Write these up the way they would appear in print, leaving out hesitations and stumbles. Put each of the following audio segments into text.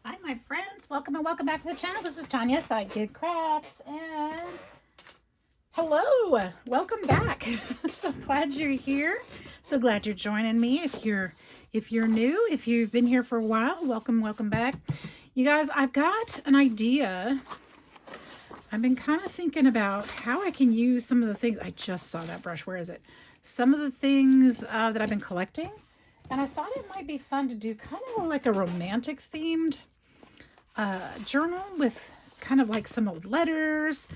Hi, my friends. Welcome and welcome back to the channel. This is Tanya, Sidegigcrafts, and hello. Welcome back. So glad you're here. So glad you're joining me. If you're new, if you've been here for a while, welcome back. You guys, I've got an idea. I've been kind of thinking about how I can use some of the things. I just saw that brush. Where is it? Some of the things that I've been collecting. And I thought it might be fun to do kind of like a romantic themed journal with kind of like some old letters,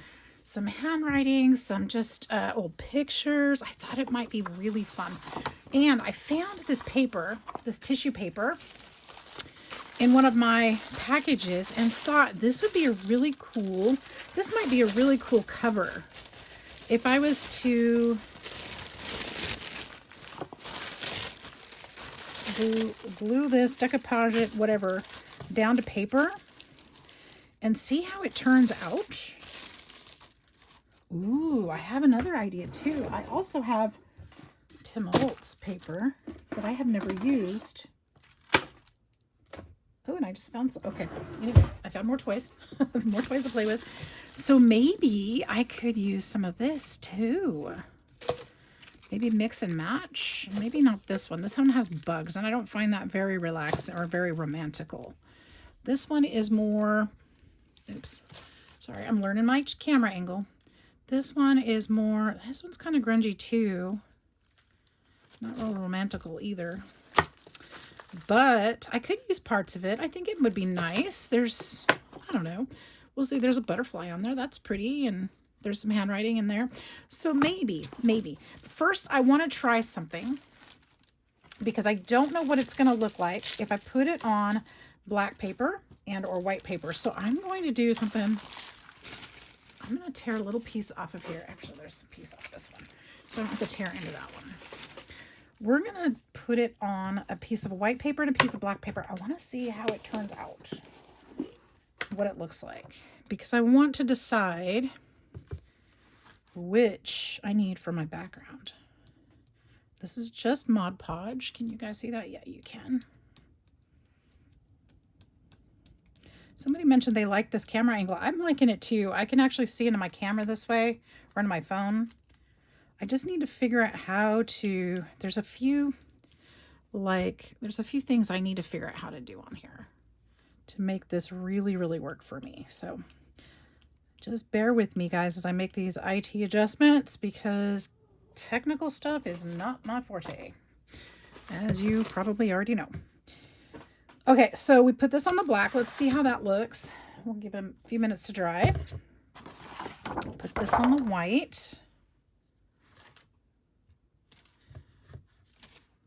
some handwriting, some just old pictures. I thought it might be really fun. And I found this paper, this tissue paper, in one of my packages and thought this would be a really cool, this might be a really cool cover. If I was to glue this, decoupage it, whatever, down to paper and see how it turns out. Ooh, I have another idea too. I also have Tim Holtz paper that I have never used. Oh, and I just found some. Okay, anyway, I found more toys. More toys to play with. So maybe I could use some of this too. Maybe mix and match. Maybe not this one. This one has bugs, and I don't find that very relaxing or very romantical. This one is more, oops, sorry, I'm learning my camera angle. This one is more, this one's kind of grungy too. Not real romantical either. But I could use parts of it. I think it would be nice. There's, I don't know. We'll see. There's a butterfly on there. That's pretty. And there's some handwriting in there. So maybe. First, I want to try something because I don't know what it's going to look like if I put it on black paper and or white paper. So I'm going to do something. I'm going to tear a little piece off of here. Actually, there's a piece off this one. So I don't have to tear into that one. We're going to put it on a piece of white paper and a piece of black paper. I want to see how it turns out, what it looks like, because I want to decide which I need for my background. This is just Mod Podge. Can you guys see that? Yeah, you can. Somebody mentioned they like this camera angle. I'm liking it too. I can actually see into my camera this way or into my phone. I just need to figure out how to, there's a few things I need to figure out how to do on here to make this really work for me. So just bear with me, guys, as I make these IT adjustments because technical stuff is not my forte, as you probably already know. Okay, so we put this on the black. Let's see how that looks. We'll give it a few minutes to dry. Put this on the white.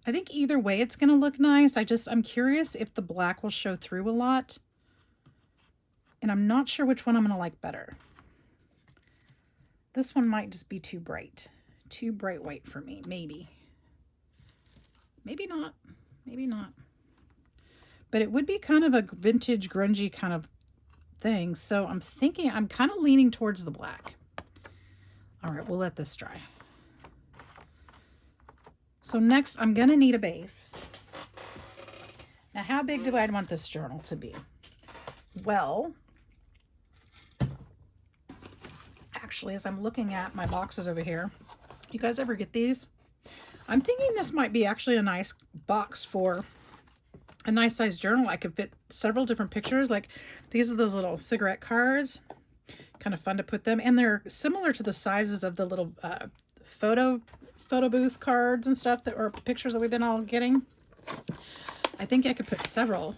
I think either way it's going to look nice. I'm curious if the black will show through a lot. And I'm not sure which one I'm going to like better. This one might just be too bright. Too bright white for me, maybe. Maybe not. Maybe not. But it would be kind of a vintage, grungy kind of thing. So I'm thinking, I'm kind of leaning towards the black. All right, we'll let this dry. So next, I'm going to need a base. Now, how big do I want this journal to be? Well, actually, as I'm looking at my boxes over here, you guys ever get these? I'm thinking this might be actually a nice box for a nice size journal. I could fit several different pictures. Like these are those little cigarette cards. Kind of fun to put them. And they're similar to the sizes of the little photo booth cards and stuff that are pictures that we've been all getting. I think I could put several.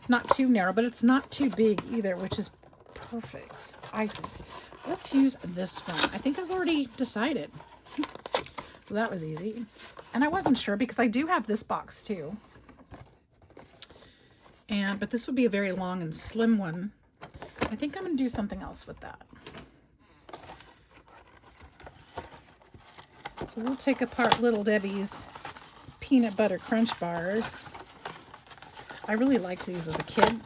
Not too narrow, but it's not too big either, which is perfect, I think. Let's use this one. I think I've already decided. Well, that was easy. And I wasn't sure because I do have this box too. But this would be a very long and slim one. I think I'm going to do something else with that. So we'll take apart Little Debbie's peanut butter crunch bars. I really liked these as a kid,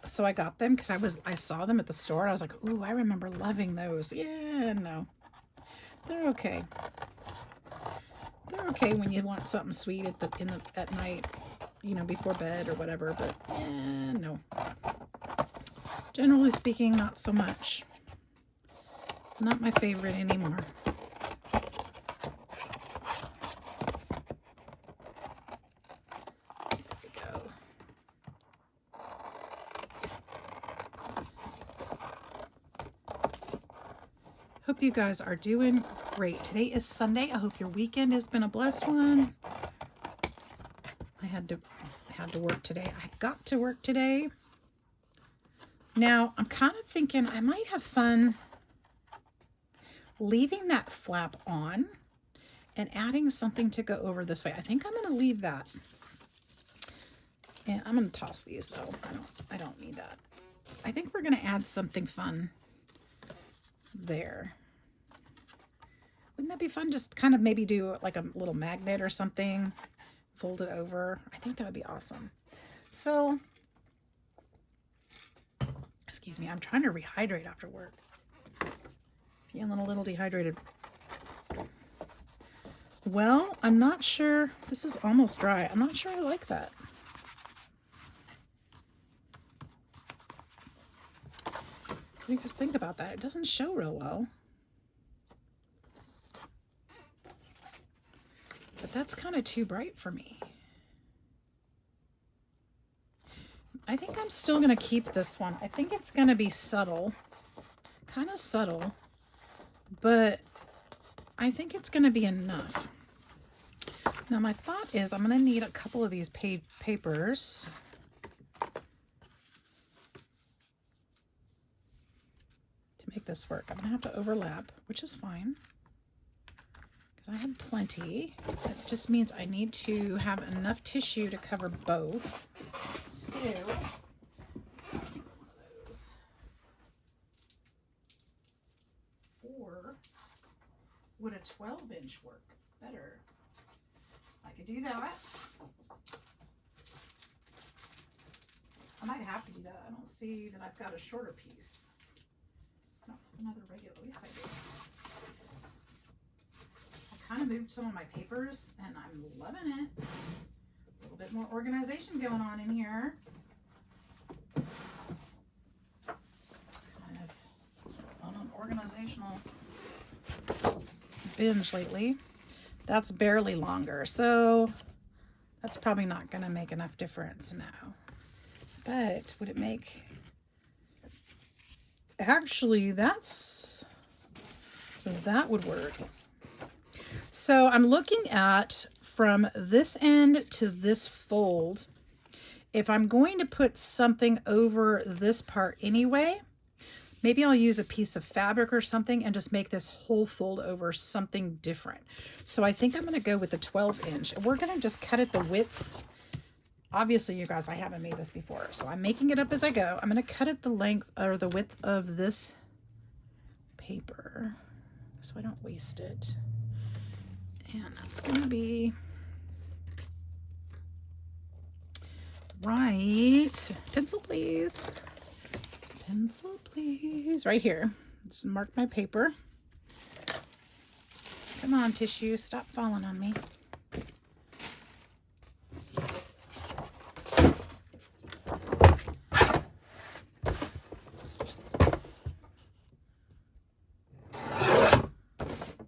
so I got them because I saw them at the store and I was like, ooh, I remember loving those. Yeah, no, they're okay. They're okay when you want something sweet at night. you know, before bed or whatever, but no. Generally speaking, not so much. Not my favorite anymore. There we go. Hope you guys are doing great. Today is Sunday. I hope your weekend has been a blessed one. I had to work today. I got to work today. Now, I'm kind of thinking I might have fun leaving that flap on and adding something to go over this way. I think I'm going to leave that. And I'm going to toss these though. I don't need that. I think we're going to add something fun there. Wouldn't that be fun? Just kind of maybe do like a little magnet or something. Fold it over. I think that would be awesome. So, excuse me, I'm trying to rehydrate after work. Feeling a little dehydrated. Well, I'm not sure. This is almost dry. I'm not sure I like that. What do you guys think about that? It doesn't show real well. But that's kind of too bright for me. I think I'm still going to keep this one. I think it's going to be subtle. Kind of subtle. But I think it's going to be enough. Now my thought is I'm going to need a couple of these papers. To make this work. I'm going to have to overlap, which is fine. I have plenty. That just means I need to have enough tissue to cover both. So, one of those. Or would a 12-inch work better? I could do that. I might have to do that. I don't see that I've got a shorter piece. No, another regular. Yes, I do. Kind of moved some of my papers and I'm loving it. A little bit more organization going on in here. Kind of on an organizational binge lately. That's barely longer, so that's probably not going to make enough difference now. But would it make... Actually, that would work. So I'm looking at from this end to this fold. If I'm going to put something over this part anyway, maybe I'll use a piece of fabric or something and just make this whole fold over something different. So I think I'm going to go with the 12-inch. We're going to just cut it the width. Obviously, you guys, I haven't made this before, so I'm making it up as I go. I'm going to cut it the length or the width of this paper so I don't waste it. And that's going to be right. Pencil, please. Pencil, please. Right here. Just mark my paper. Come on, tissue. Stop falling on me.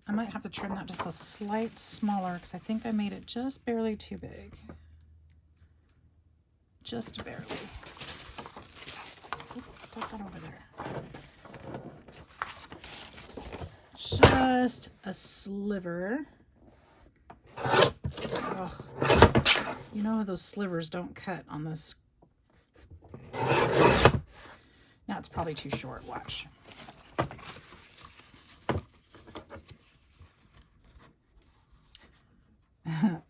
I might have to trim that just a slight smaller because I think I made it just barely too big. Just barely. Just stuff that over there. Just a sliver. Oh, you know those slivers don't cut on this. Now it's probably too short. Watch.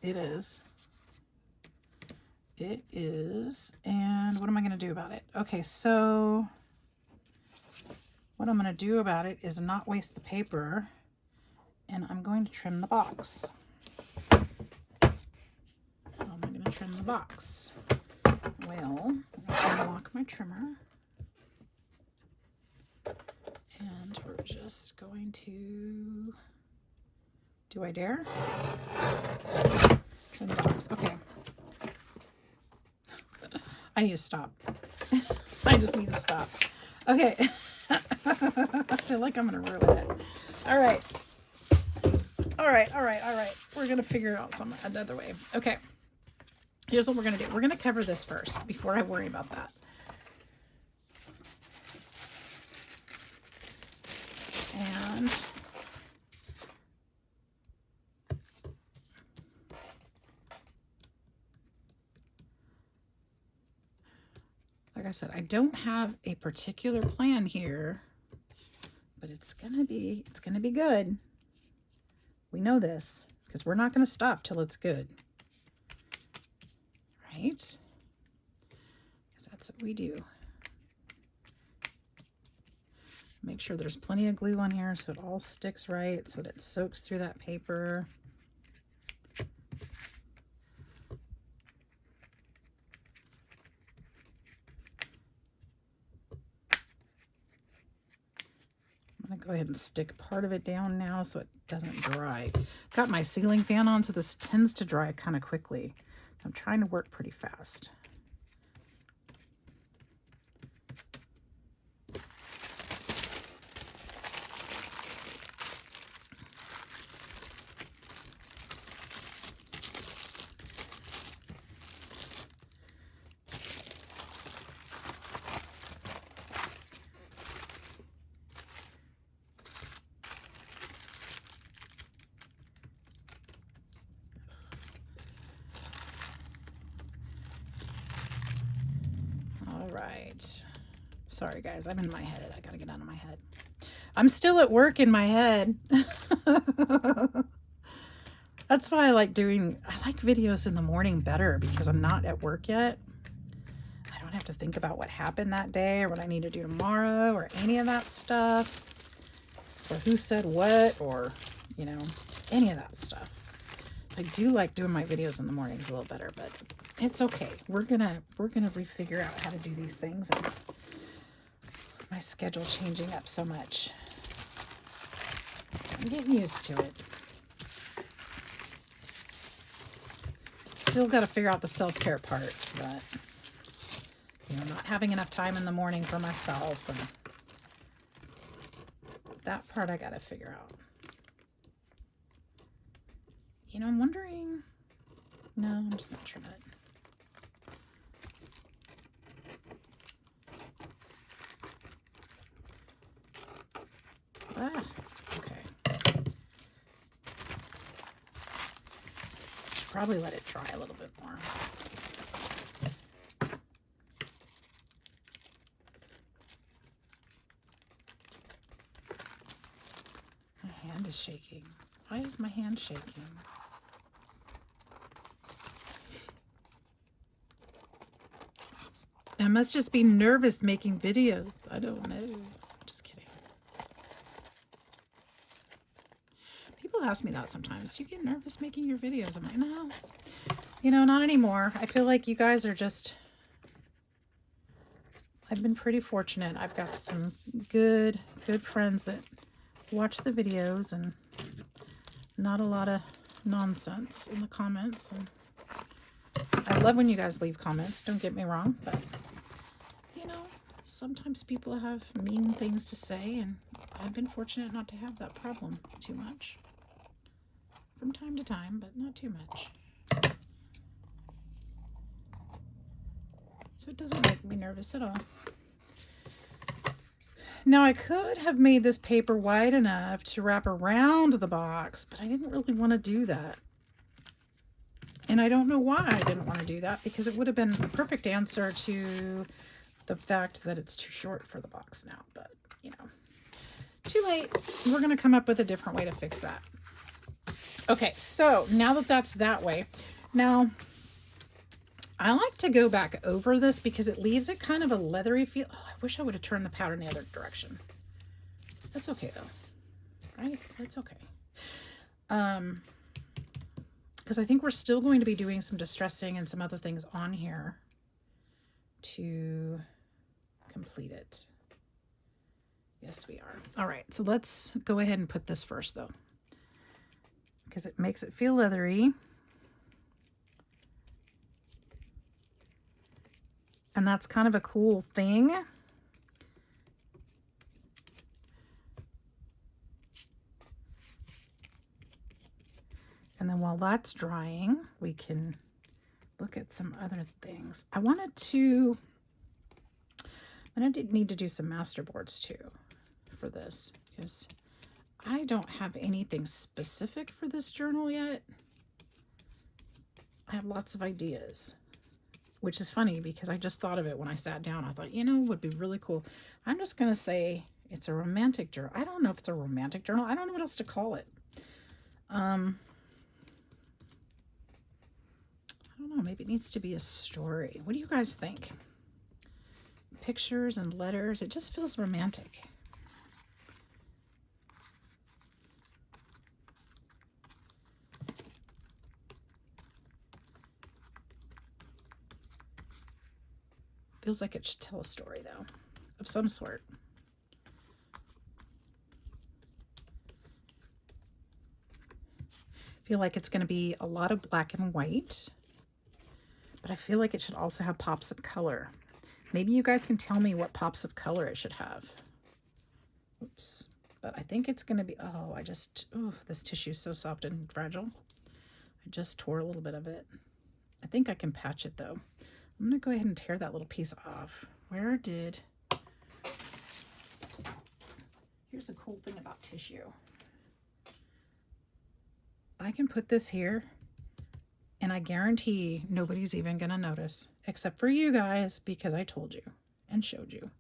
It is. It is. And what am I going to do about it? Okay, so what I'm going to do about it is not waste the paper, and I'm going to trim the box. How am I going to trim the box? Well, I'm going to unlock my trimmer. And we're just going to... Do I dare? Trim the box. Okay. I need to stop. I just need to stop. Okay. I feel like I'm going to ruin it. All right. All right. All right. All right. We're going to figure out another way. Okay. Here's what we're going to do. We're going to cover this first before I worry about that. And like I said, I don't have a particular plan here, but it's gonna be good. We know this because we're not gonna stop till it's good, right? Because that's what we do. Make sure there's plenty of glue on here so it all sticks right, so that it soaks through that paper. I'm gonna go ahead and stick part of it down now so it doesn't dry. I've got my ceiling fan on, so this tends to dry kind of quickly. I'm trying to work pretty fast. Sorry guys, I'm in my head. I gotta get out of my head. I'm still at work in my head. That's why I like videos in the morning better, because I'm not at work yet. I don't have to think about what happened that day or what I need to do tomorrow or any of that stuff, or who said what, or you know, any of that stuff. I do like doing my videos in the mornings a little better, but it's okay. We're gonna refigure out how to do these things. And my schedule changing up so much. I'm getting used to it. Still got to figure out the self-care part, but you know, not having enough time in the morning for myself, and that part I got to figure out. You know, I'm wondering. No, I'm just not trim it. Okay. Should probably let it dry a little bit more. My hand is shaking. Why is my hand shaking? I must just be nervous making videos. I don't know. Just kidding. People ask me that sometimes. Do you get nervous making your videos? I'm like, no. You know, not anymore. I feel like you guys are just... I've been pretty fortunate. I've got some good friends that watch the videos, and not a lot of nonsense in the comments. And I love when you guys leave comments, don't get me wrong, but you know, sometimes people have mean things to say, and I've been fortunate not to have that problem too much. From time to time, but not too much. So it doesn't make me nervous at all. Now I could have made this paper wide enough to wrap around the box, but I didn't really want to do that. And I don't know why I didn't want to do that, because it would have been a perfect answer to the fact that it's too short for the box now. But, you know, too late. We're going to come up with a different way to fix that. Okay, so now that that's that way, now I like to go back over this because it leaves it kind of a leathery feel. Oh, I wish I would have turned the powder in the other direction. That's okay though, right? That's okay. Because I think we're still going to be doing some distressing and some other things on here to complete it. Yes, we are. All right, so let's go ahead and put this first though, because it makes it feel leathery. And that's kind of a cool thing. And then while that's drying, we can look at some other things. I did need to do some masterboards too for this, because I don't have anything specific for this journal yet. I have lots of ideas, which is funny because I just thought of it when I sat down. I thought, you know, would be really cool. I'm just going to say it's a romantic journal. I don't know if it's a romantic journal. I don't know what else to call it. I don't know. Maybe it needs to be a story. What do you guys think? Pictures and letters. It just feels romantic. Feels like it should tell a story, though, of some sort. I feel like it's going to be a lot of black and white, but I feel like it should also have pops of color. Maybe you guys can tell me what pops of color it should have. Oops. But I think it's going to be, oh, this tissue is so soft and fragile. I just tore a little bit of it. I think I can patch it though. I'm going to go ahead and tear that little piece off. Here's a cool thing about tissue. I can put this here and I guarantee nobody's even going to notice, except for you guys, because I told you and showed you.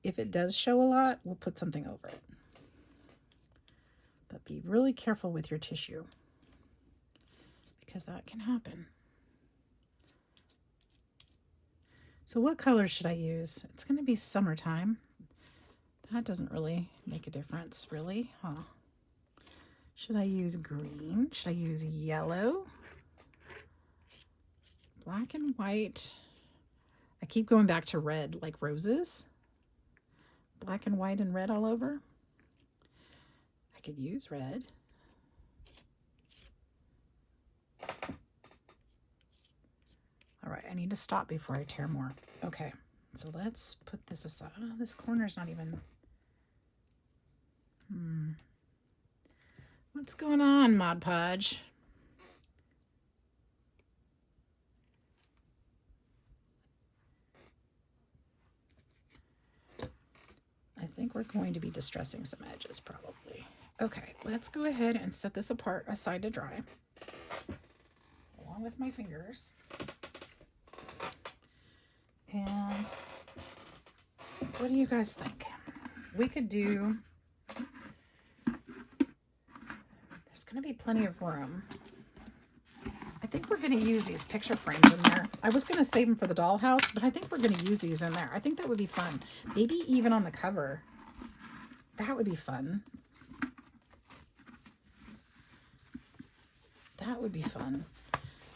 If it does show a lot, we'll put something over it. But be really careful with your tissue, because that can happen. So what color should I use? It's going to be summertime. That doesn't really make a difference, really, huh? Should I use green? Should I use yellow? Black and white. I keep going back to red, like roses. Black and white and red all over. I could use red. All right, I need to stop before I tear more. Okay, so let's put this aside. Oh, this corner's not even... What's going on, Mod Podge? I think we're going to be distressing some edges, probably. Okay, let's go ahead and set this aside to dry, along with my fingers. And what do you guys think? We could do... There's going to be plenty of room. I think we're going to use these picture frames in there. I was going to save them for the dollhouse, but I think we're going to use these in there. I think that would be fun. Maybe even on the cover. That would be fun. That would be fun.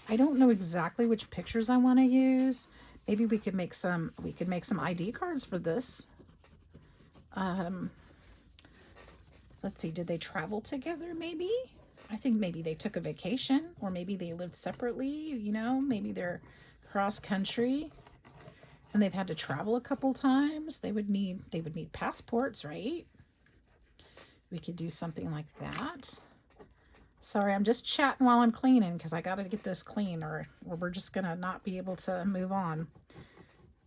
I don't know exactly which pictures I want to use. Maybe we could make some ID cards for this. Let's see, did they travel together maybe? I think maybe they took a vacation, or maybe they lived separately, you know, maybe they're cross country and they've had to travel a couple times. They would need passports, right? We could do something like that. Sorry, I'm just chatting while I'm cleaning because I got to get this clean, or we're just going to not be able to move on.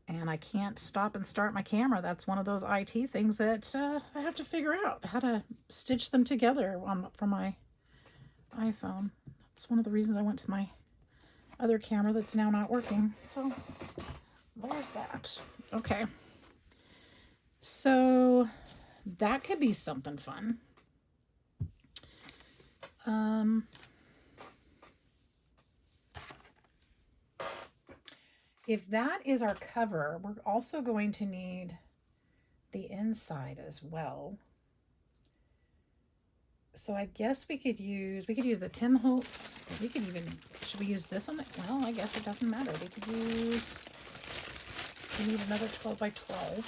And I can't stop and start my camera. That's one of those IT things that I have to figure out how to stitch them together from my iPhone. That's one of the reasons I went to my other camera that's now not working. So there's that. Okay. So that could be something fun. If that is our cover, we're also going to need the inside as well. So I guess we could use the Tim Holtz. Should we use this on it? Well, I guess it doesn't matter. We need another 12 by 12.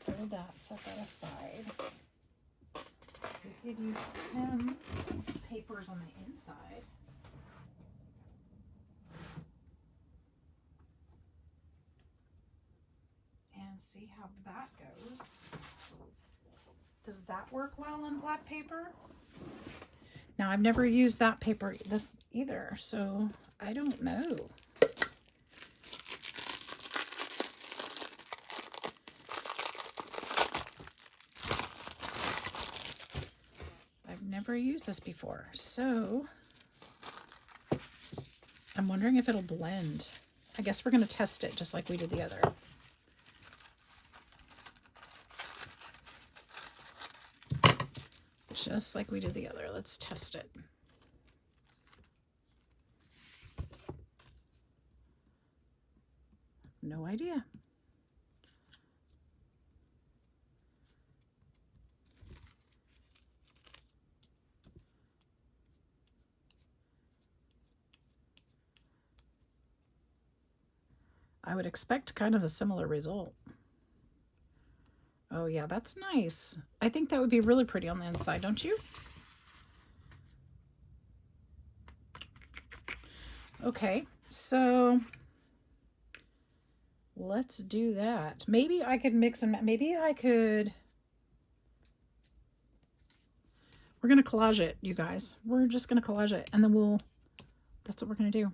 Fold that, set that aside. We could use Tim's papers on the inside. and see how that goes. Does that work well on black paper? Now, I've never used that paper either, so I don't know. I've never used this before, so I'm wondering if it'll blend. I guess we're going to test it just like we did the other. Just like we did the other. Let's test it. No idea. I would expect kind of a similar result. Oh yeah, that's nice. I think that would be really pretty on the inside, don't you? Okay, so let's do that. Maybe I could mix and maybe I could. We're going to collage it, you guys. We're just going to collage it and then that's what we're going to do.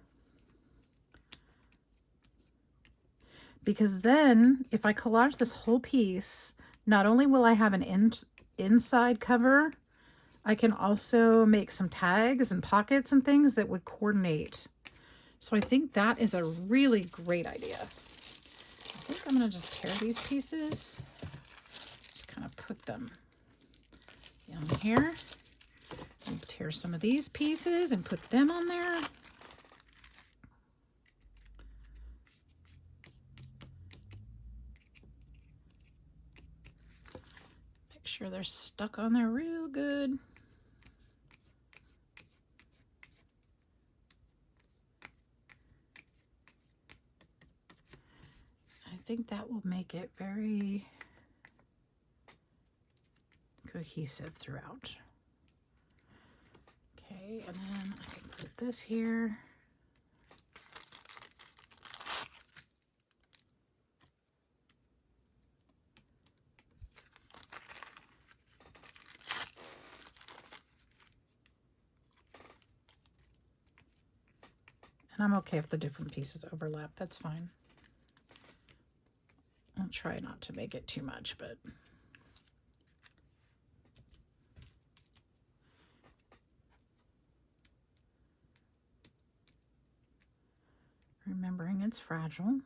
Because then if I collage this whole piece, not only will I have an inside cover, I can also make some tags and pockets and things that would coordinate. So I think that is a really great idea. I think I'm going to just tear these pieces. Just kind of put them down here. And tear some of these pieces and put them on there. Make sure they're stuck on there real good. I think that will make it very cohesive throughout. Okay, and then I can put this here. And I'm okay if the different pieces overlap, that's fine. I'll try not to make it too much, but remembering it's fragile.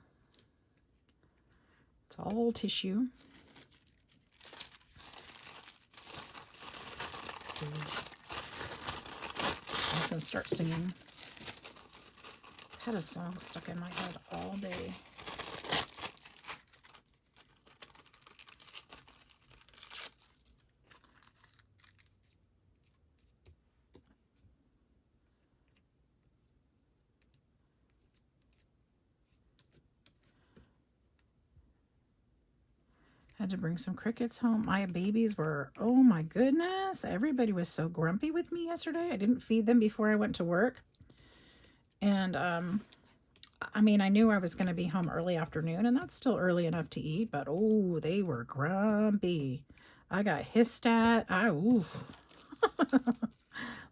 It's all tissue. I'm just gonna start singing. I've had a song stuck in my head all day. Had to bring some crickets home. My babies were, oh my goodness, everybody was so grumpy with me yesterday. I didn't feed them before I went to work. And I mean, I knew I was going to be home early afternoon, and that's still early enough to eat, but oh, they were grumpy. I got hissed at.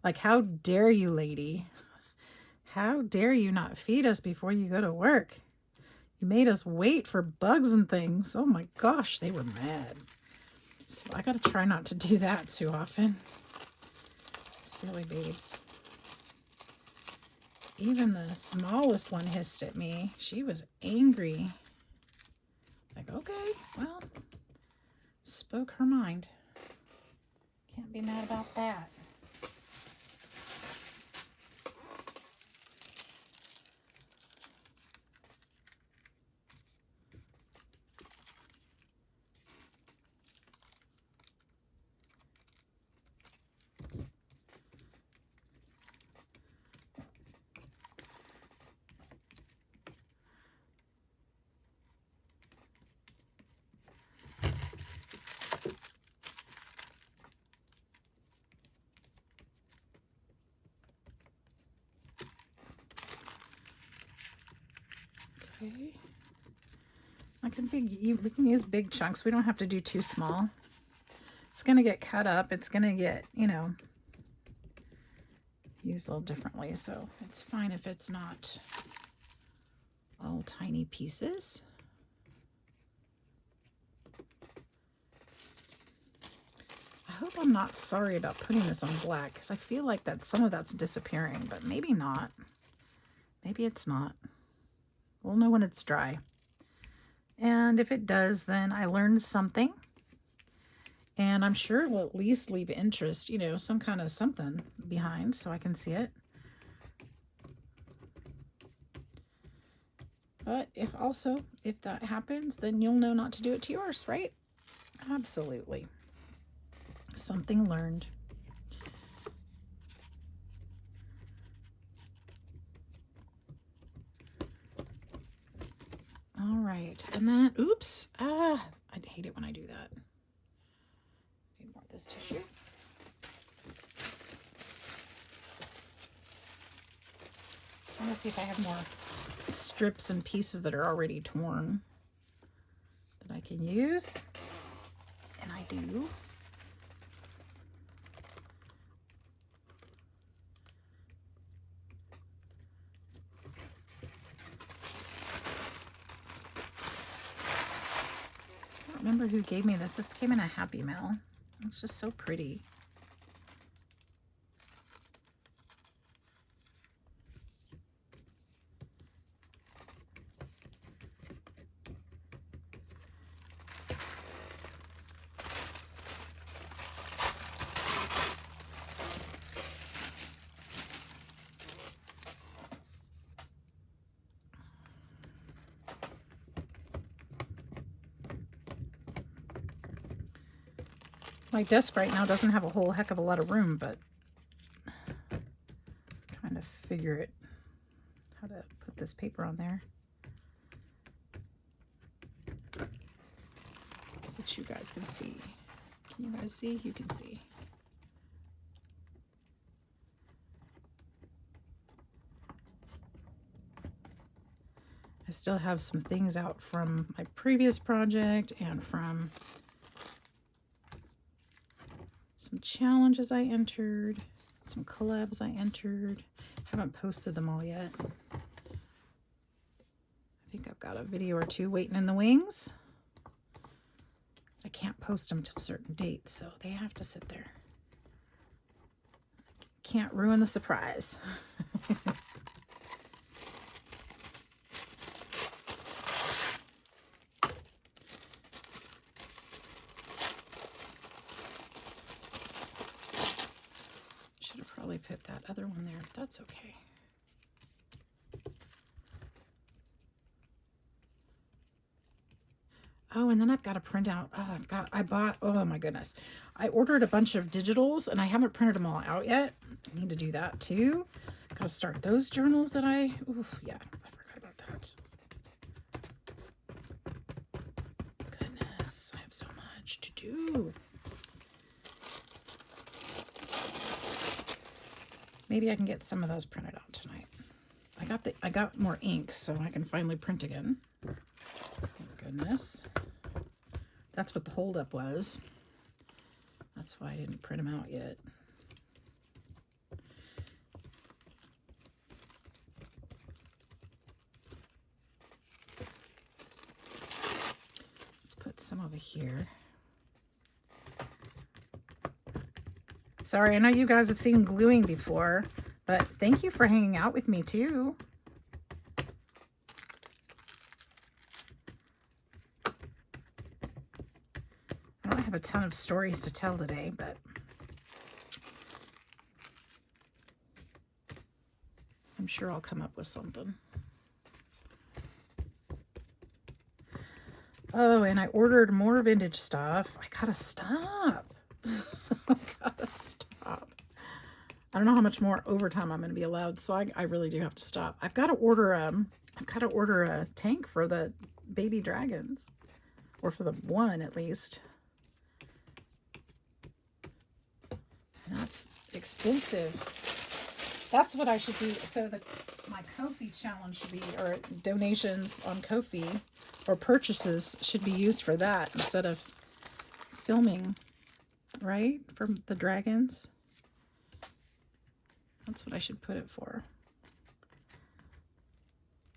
Like, how dare you, lady? How dare you not feed us before you go to work? You made us wait for bugs and things. Oh my gosh, they were mad. So I got to try not to do that too often. Silly babes. Even the smallest one hissed at me. She was angry. Like, okay, well, spoke her mind. Can't be mad about that. Okay. We can use big chunks. We don't have to do too small. It's going to get cut up. It's going to get, you know, used a little differently. So it's fine if it's not all tiny pieces. I hope I'm not sorry about putting this on black, because I feel like that some of that's disappearing, but maybe not. Maybe it's not. We'll know when it's dry. And if it does, then I learned something. And I'm sure it will at least leave interest, you know, some kind of something behind so I can see it. But if that happens, then you'll know not to do it to yours, right? Absolutely. Something learned. All right, and then, oops, I hate it when I do that. Need more of this tissue. I'm gonna see if I have more strips and pieces that are already torn that I can use, and I do. Remember who gave me this. This came in a Happy Mail. It's just so pretty. My desk right now doesn't have a whole heck of a lot of room, but I'm trying to figure it how to put this paper on there so that you guys can see. Can you guys see? You can see. I still have some things out from my previous project and from some challenges I entered, some collabs I entered. Haven't posted them all yet. I think I've got a video or two waiting in the wings. I can't post them till certain dates, so they have to sit there. Can't ruin the surprise. Put that other one there, but that's okay. Oh, and then I've got to print out. Oh my goodness. I ordered a bunch of digitals and I haven't printed them all out yet. I need to do that too. Got to start those journals that yeah, I forgot about that. Goodness, I have so much to do. Maybe I can get some of those printed out tonight. I got more ink, so I can finally print again. Thank goodness. That's what the holdup was. That's why I didn't print them out yet. Let's put some over here. Sorry, I know you guys have seen gluing before, but thank you for hanging out with me too. I don't have a ton of stories to tell today, but I'm sure I'll come up with something. Oh, and I ordered more vintage stuff. I gotta stop. I gotta stop. I don't know how much more overtime I'm going to be allowed, so I really do have to stop. I've got to order a tank for the baby dragons, or for the one at least. And that's expensive. That's what I should do. So my Ko-fi challenge should be, or donations on Ko-fi or purchases should be used for that instead of filming, right? For the dragons. That's what I should put it for.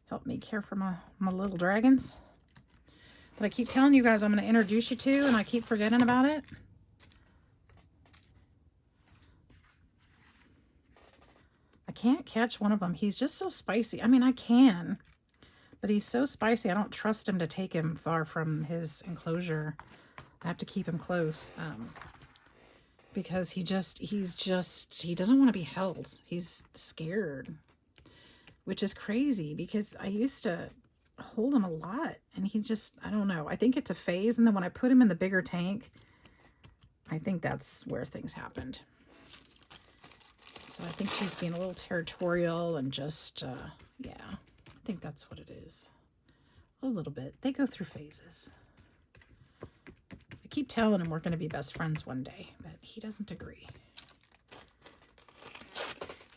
Help me care for my little dragons that I keep telling you guys I'm going to introduce you to, and I keep forgetting about it. I can't catch one of them. He's just so spicy. I mean, I can, but he's so spicy. I don't trust him to take him far from his enclosure. I have to keep him close because he doesn't want to be held. He's scared, which is crazy because I used to hold him a lot and he just, I don't know. I think it's a phase. And then when I put him in the bigger tank, I think that's where things happened. So I think he's being a little territorial and just, yeah, I think that's what it is. A little bit. They go through phases. I keep telling him we're going to be best friends one day, but he doesn't agree.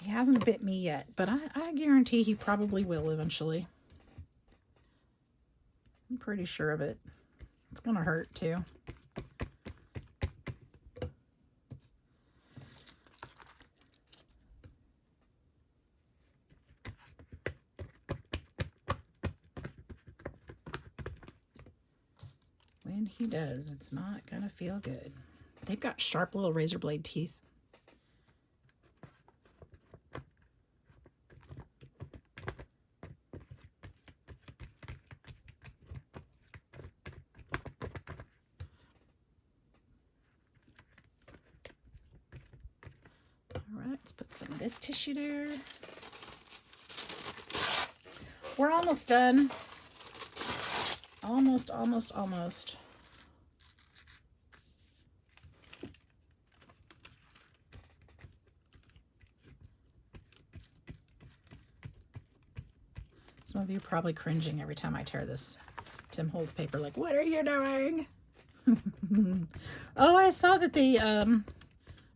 He hasn't bit me yet, but I guarantee he probably will eventually. I'm pretty sure of it. It's going to hurt too. When he does, it's not going to feel good. They've got sharp little razor blade teeth. Let's put some of this tissue there. We're almost done. Almost. Some of you are probably cringing every time I tear this Tim Holtz paper, like, what are you doing? Oh, I saw that they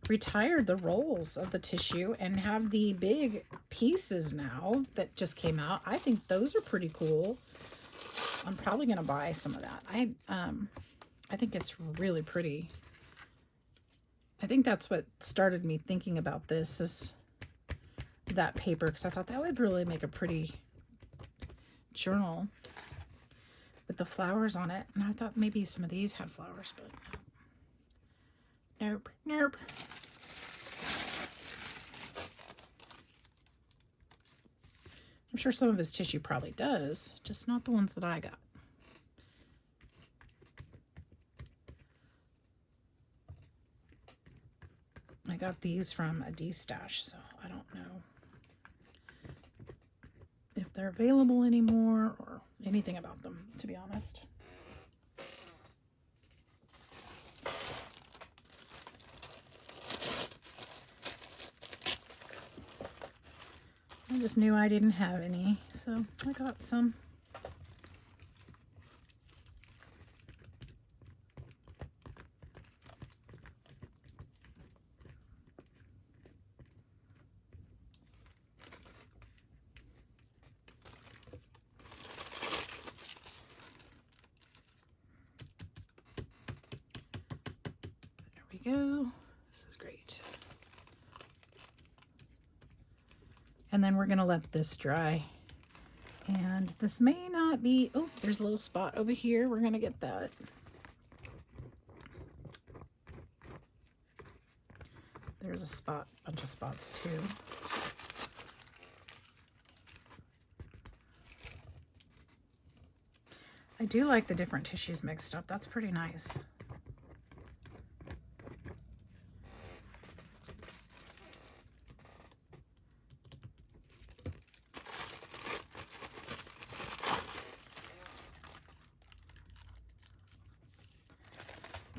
retired the rolls of the tissue and have the big pieces now that just came out. I think those are pretty cool. I'm probably going to buy some of that. I think it's really pretty. I think that's what started me thinking about this, is that paper, because I thought that would really make a pretty journal with the flowers on it. And I thought maybe some of these had flowers, but nope. I'm sure some of his tissue probably does, just not the ones that I got. I got these from a D-stash, so I don't know if they're available anymore or anything about them, to be honest. I just knew I didn't have any, so I got some. There we go. This is great. And then we're going to let this dry. And this may not be, oh, there's a little spot over here. We're going to get that. There's a spot, bunch of spots too. I do like the different tissues mixed up. That's pretty nice.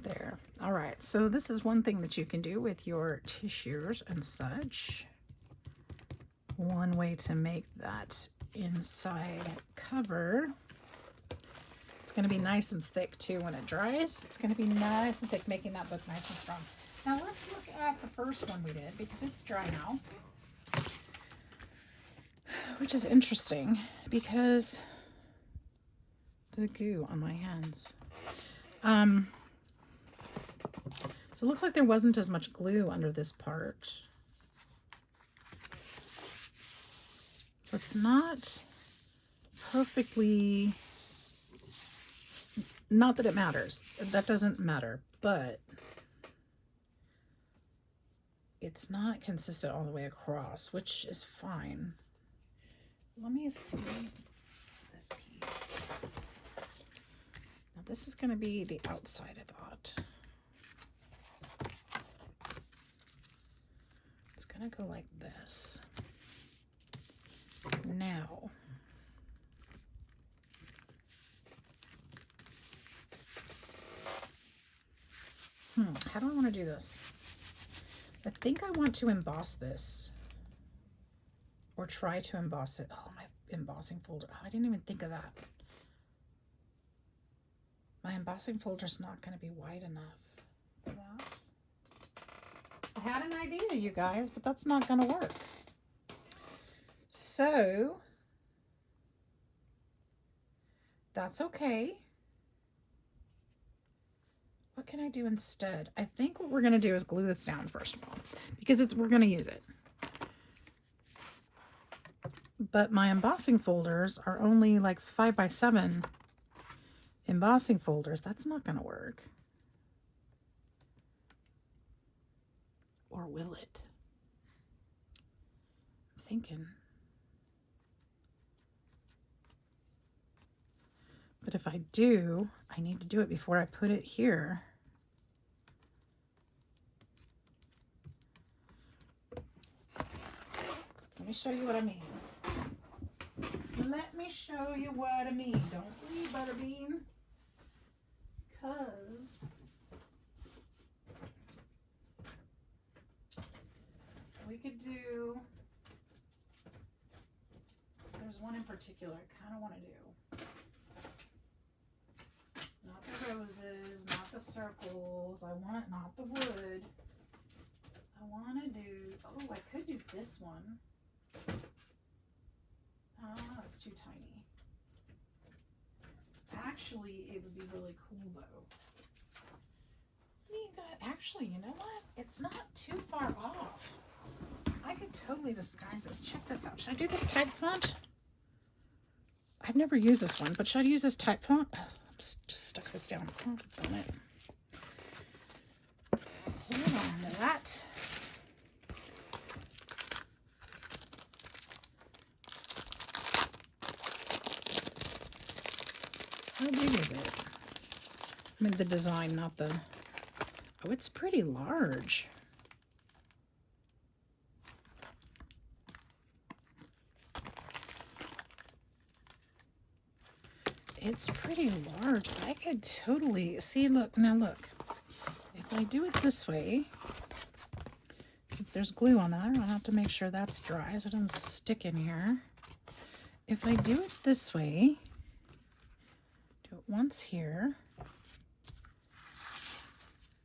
There. All right, so this is one thing that you can do with your tissues and such. One way to make that inside cover. It's going to be nice and thick too when it dries. It's going to be nice and thick, making that book nice and strong. Now let's look at the first one we did, because it's dry now. which is interesting because the goo on my hands. So it looks like there wasn't as much glue under this part. So it's not perfectly, not that it matters. That doesn't matter, but it's not consistent all the way across, which is fine. Let me see this piece. Now this is going to be the outside, I thought. It's going to go like this. Now, how do I want to do this? I think I want to emboss this, or try to emboss it. Oh, my embossing folder. Oh, I didn't even think of that. My embossing folder's not going to be wide enough for that. I had an idea, you guys, but that's not going to work. So that's okay. What can I do instead? I think what we're going to do is glue this down first of all, because we're going to use it. But my embossing folders are only like 5x7 embossing folders. That's not going to work. Or will it? I'm thinking. But if I do, I need to do it before I put it here. Let me show you what I mean. Let me show you what I mean. Don't leave, Butterbean. Because we could do, there's one in particular I kind of want to do. Not the roses, not the circles. I want it, not the wood. I want to do, oh, I could do this one. Oh, it's too tiny. Actually, it would be really cool though. Actually, you know what? It's not too far off. I could totally disguise this. Check this out. Should I do this type font? I've never used this one, but should I use this type font? Oh, just stuck this down. Oh, darn it. Hold on to that. How big is it? I mean, the design, not the... Oh, it's pretty large. It's pretty large. I could totally... See, look, now look. If I do it this way, since there's glue on that, I don't have to make sure that's dry so it doesn't stick in here. If I do it this way, do it once here,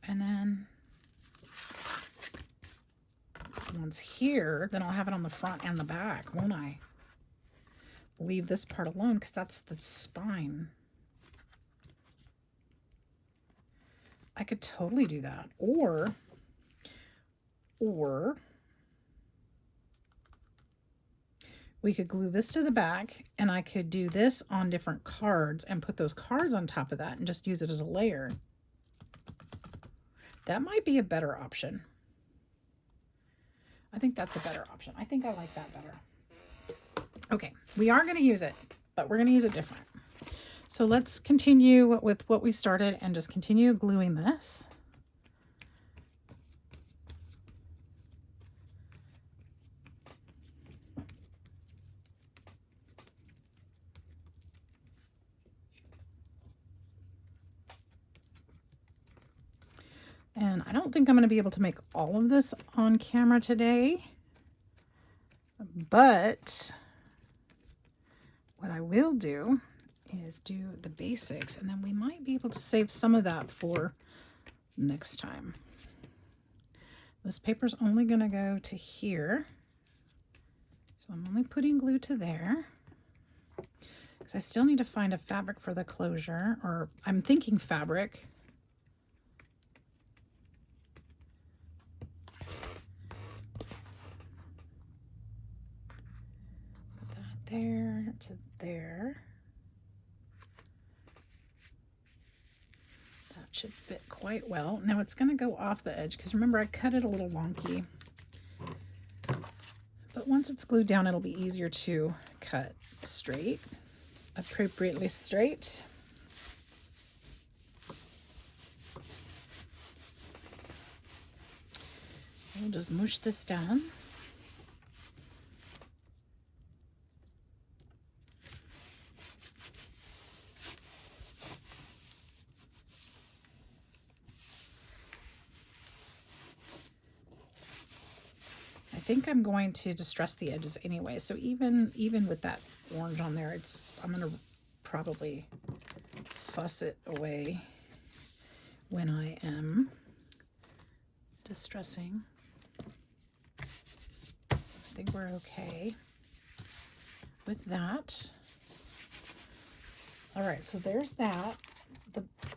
and then once here, then I'll have it on the front and the back, won't I? Leave this part alone because that's the spine. I could totally do that. Or we could glue this to the back and I could do this on different cards and put those cards on top of that and just use it as a layer. That might be a better option. I think that's a better option. I think I like that better. Okay, we are going to use it, but we're going to use it different. So let's continue with what we started and just continue gluing this. And I don't think I'm going to be able to make all of this on camera today, but what I will do is do the basics, and then we might be able to save some of that for next time. This paper's only going to go to here. So I'm only putting glue to there because I still need to find a fabric for the closure, or I'm thinking fabric. Put that there to there. That should fit quite well. Now it's going to go off the edge because remember I cut it a little wonky. But once it's glued down, it'll be easier to cut straight, appropriately straight. We'll just mush this down. I think I'm going to distress the edges anyway, so even with that orange on there, I'm going to probably fuss it away when I am distressing. I think we're okay with that. All right, so there's that.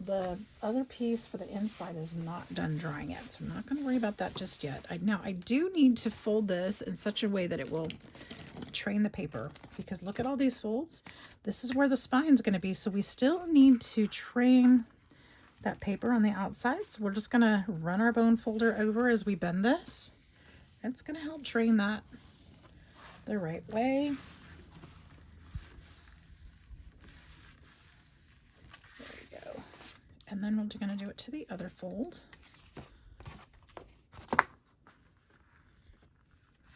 The other piece for the inside is not done drying yet, so I'm not going to worry about that just yet. Now, I do need to fold this in such a way that it will train the paper, because look at all these folds. This is where the spine's going to be, so we still need to train that paper on the outside. So we're just going to run our bone folder over as we bend this. It's going to help train that the right way. And then we're going to do it to the other fold.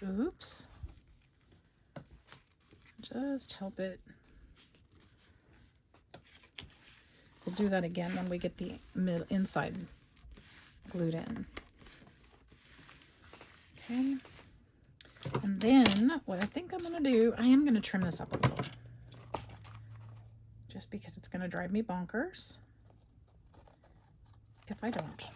Oops. Just help it. We'll do that again when we get the inside glued in. Okay. And then what I think I'm going to do, I am going to trim this up a little. Just because it's going to drive me bonkers if I don't.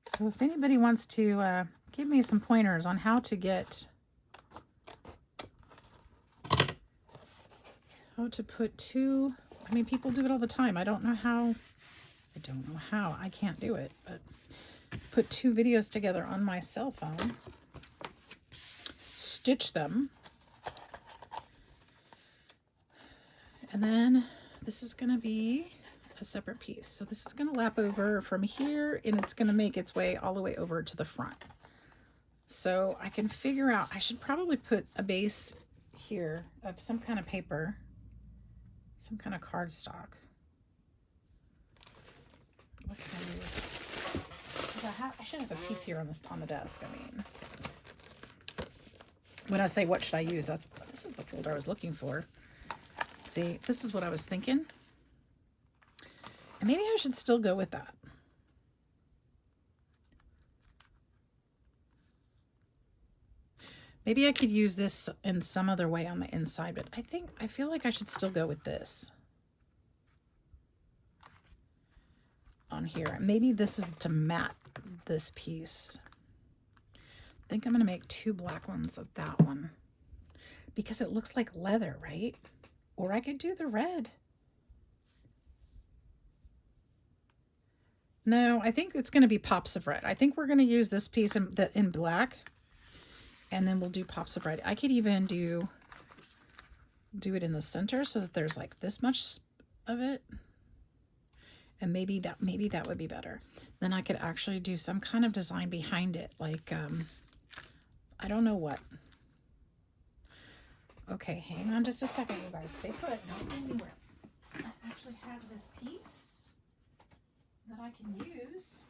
So if anybody wants to give me some pointers on how to put two, I mean, people do it all the time. I don't know how. I can't do it, but put two videos together on my cell phone, stitch them, and then this is going to be a separate piece. So this is going to lap over from here, and it's going to make its way all the way over to the front. So I can figure out, I should probably put a base here of some kind of paper, some kind of cardstock. What can I use? I should have a piece here on the desk. I mean, when I say what should I use, this is the folder I was looking for. See, this is what I was thinking. And maybe I should still go with that. Maybe I could use this in some other way on the inside, but I feel like I should still go with this on here. Maybe this is to mat this piece. I think I'm going to make two black ones of that one because it looks like leather, right? Or I could do the red. No, I think it's going to be pops of red. I think we're going to use this piece in black, and then we'll do pops of red. I could even do it in the center so that there's like this much of it. And maybe that would be better. Then I could actually do some kind of design behind it. Like, I don't know what. Okay, hang on just a second, you guys. Stay put. Don't go anywhere. I actually have this piece that I can use.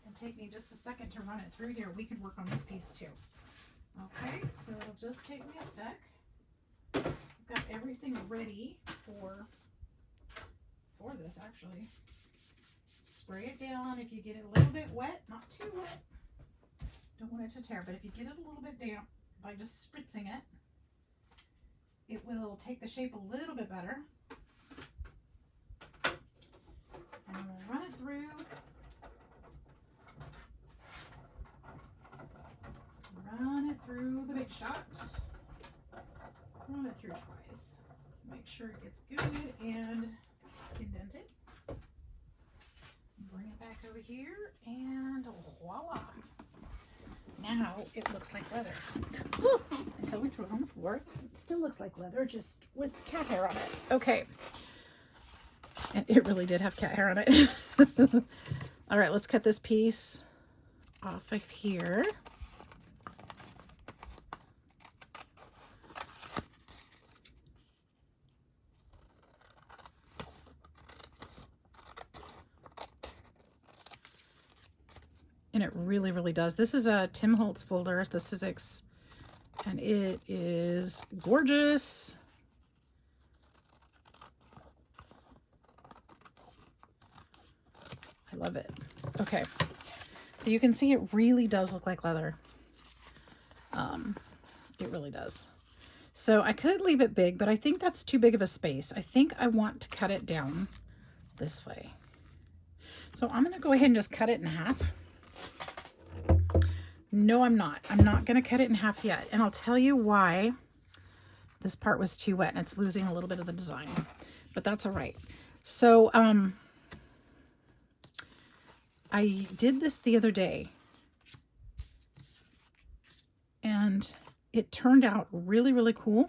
It'll take me just a second to run it through here. We could work on this piece too. Okay, so it'll just take me a sec. I've got everything ready for this actually. Spray it down. If you get it a little bit wet, not too wet, don't want it to tear, but if you get it a little bit damp, by just spritzing it, it will take the shape a little bit better. And I'm going to run it through. Run it through the big shot. Run it through twice. Make sure it gets good and indented. Bring it back over here and voila. Now it looks like leather. Woo! Until we throw it on the floor, it still looks like leather, just with cat hair on it. Okay. And it really did have cat hair on it. All right, let's cut this piece off of here. And it really, really does. This is a Tim Holtz folder, the Sizzix, and it is gorgeous. I love it. Okay, so you can see it really does look like leather. It really does. So I could leave it big, but I think that's too big of a space. I think I want to cut it down this way. So I'm gonna go ahead and just cut it in half. No, I'm not. I'm not going to cut it in half yet. And I'll tell you why. This part was too wet and it's losing a little bit of the design, but that's all right. So, I did this the other day and it turned out really, really cool.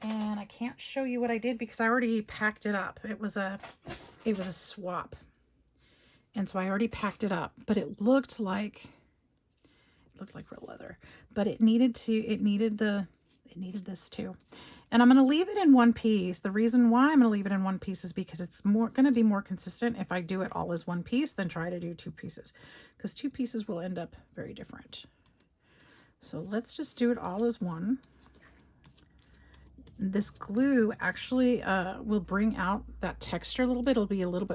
And I can't show you what I did because I already packed it up. It was a swap. And so I already packed it up, but it looked like real leather, but it needed this too. And I'm going to leave it in one piece. The reason why I'm going to leave it in one piece is because it's going to be more consistent if I do it all as one piece than try to do two pieces, because two pieces will end up very different. So let's just do it all as one. This glue actually will bring out that texture a little bit. It'll be a little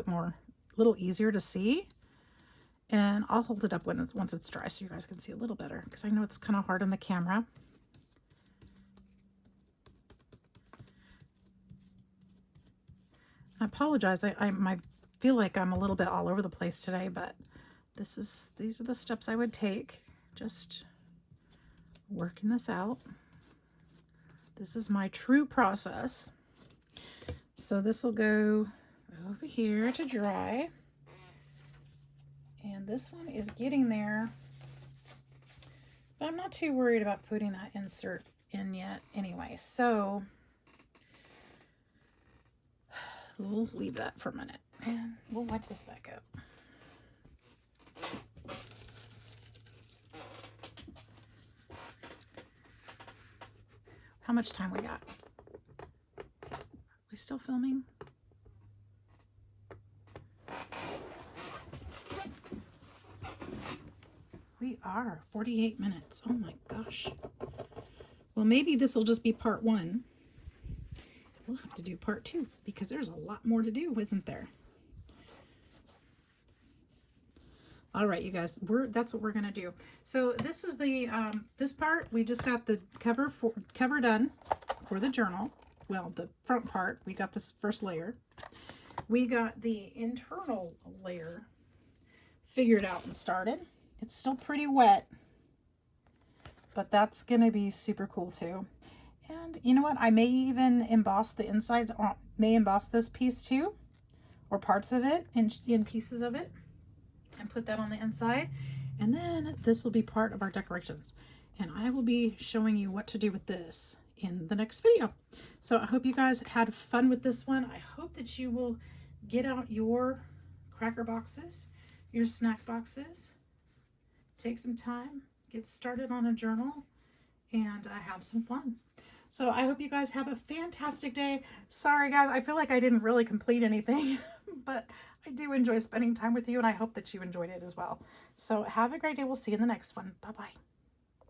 easier to see. And I'll hold it up once it's dry so you guys can see a little better, because I know it's kind of hard on the camera. I apologize. I feel like I'm a little bit all over the place today, but these are the steps I would take. Just working this out. This is my true process. So this will go over here to dry. And this one is getting there, but I'm not too worried about putting that insert in yet anyway. So we'll leave that for a minute and we'll wipe this back up. How much time we got? We still filming? We are 48 minutes. Oh my gosh. Well, maybe this will just be part one. We'll have to do part two because there's a lot more to do, isn't there? All right, you guys, that's what we're gonna do. So this is the this part. We just got the cover done for the journal. Well, the front part. We got this first layer. We got the internal layer figured out and started. It's still pretty wet, but that's going to be super cool too. And you know what? I may even emboss the insides, or may emboss this piece too, or parts of it, in pieces of it, and put that on the inside. And then this will be part of our decorations. And I will be showing you what to do with this in the next video. So I hope you guys had fun with this one. I hope that you will get out your cracker boxes, your snack boxes, take some time, get started on a journal, and have some fun. So I hope you guys have a fantastic day. Sorry guys, I feel like I didn't really complete anything, but I do enjoy spending time with you, and I hope that you enjoyed it as well. So have a great day. We'll see you in the next one. Bye-bye.